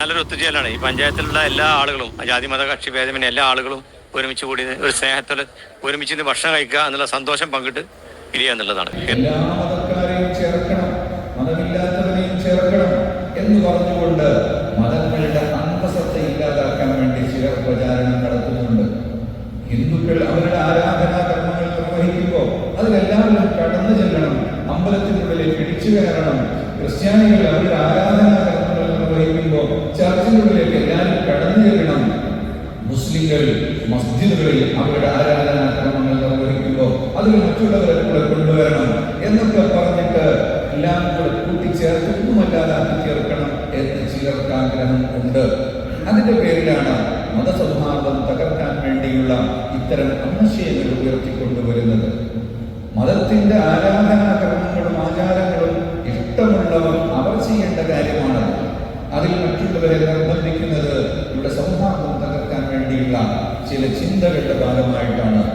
നല്ലൊരു ഒത്തുചേരലാണ്. ഈ പഞ്ചായത്തിലുള്ള എല്ലാ ആളുകളും, ജാതി മത കക്ഷി ഭേദമന്യേ എല്ലാ ആളുകളും ഒരുമിച്ച് കൂടി ഒരു സ്നേഹത്തിൽ ഒരുമിച്ച് ഇന്ന് ഭക്ഷണം കഴിക്കുക എന്നുള്ള സന്തോഷം പങ്കിട്ട് പിരിയുക എന്നുള്ളതാണ്. എല്ലാ മതക്കാരെയും ചേർക്കണം, മതമില്ലാത്തവരെയും ചേർക്കണം എന്ന് പറഞ്ഞുകൊണ്ട് മതങ്ങളുടെ അന്തസത്തെ ഇല്ലാതാക്കാൻ വേണ്ടി ചിലർ പ്രചാരണം നടത്തുന്നുണ്ട്. ഹിന്ദുക്കൾ അവരുടെ ആരാധനാ കർമ്മങ്ങൾ നിർവഹിക്കുമ്പോൾ അതിലെല്ലാവരും കടന്നു ചെല്ലണം, അമ്പലത്തിനുള്ളിലേക്ക് ഇടിച്ചു കയറണം. ക്രിസ്ത്യാനികൾ അവരുടെ ആരാധനാ കർമ്മങ്ങൾ നിർവഹിക്കുമ്പോൾ ചർച്ചിനുള്ളിലേക്ക് എല്ലാവരും കടന്നു ചെല്ലണം. മുസ്ലിങ്ങൾ മസ്ജിദുകളിൽ അവരുടെ ആരാധനാ കർമ്മങ്ങൾ നിർവഹിക്കുമ്പോൾ അതിൽ മറ്റുള്ളവരെ കൂടെ കൊണ്ടുവരണം എന്നൊക്കെ പറഞ്ഞിട്ട് എല്ലാം കൂടെ കൂട്ടിച്ചേർത്ത് ഒന്നുമല്ലാതാക്കി ചേർക്കണം എന്ന് ചിലർക്ക് ആഗ്രഹം ഉണ്ട്. അതിന്റെ പേരിലാണ് മതസൗഹാർദ്ദം തകർക്കാൻ വേണ്ടിയുള്ള ഇത്തരം ആശയങ്ങൾ ഉയർത്തിക്കൊണ്ടുവരുന്നത്. മതത്തിന്റെ ആരാധനാ കർമ്മങ്ങളും ആചാരങ്ങളും ഇഷ്ടമുള്ളവർ അവർ ചെയ്യേണ്ട കാര്യമാണ്. അതിൽ മറ്റുള്ളവരെ നിർബന്ധിക്കുന്നത് ഇവിടെ സൗഹാർദ്ദം തകർക്കാൻ വേണ്ടിയുള്ള ചില ചിന്തകളുടെ ഭാഗമായിട്ടാണ്.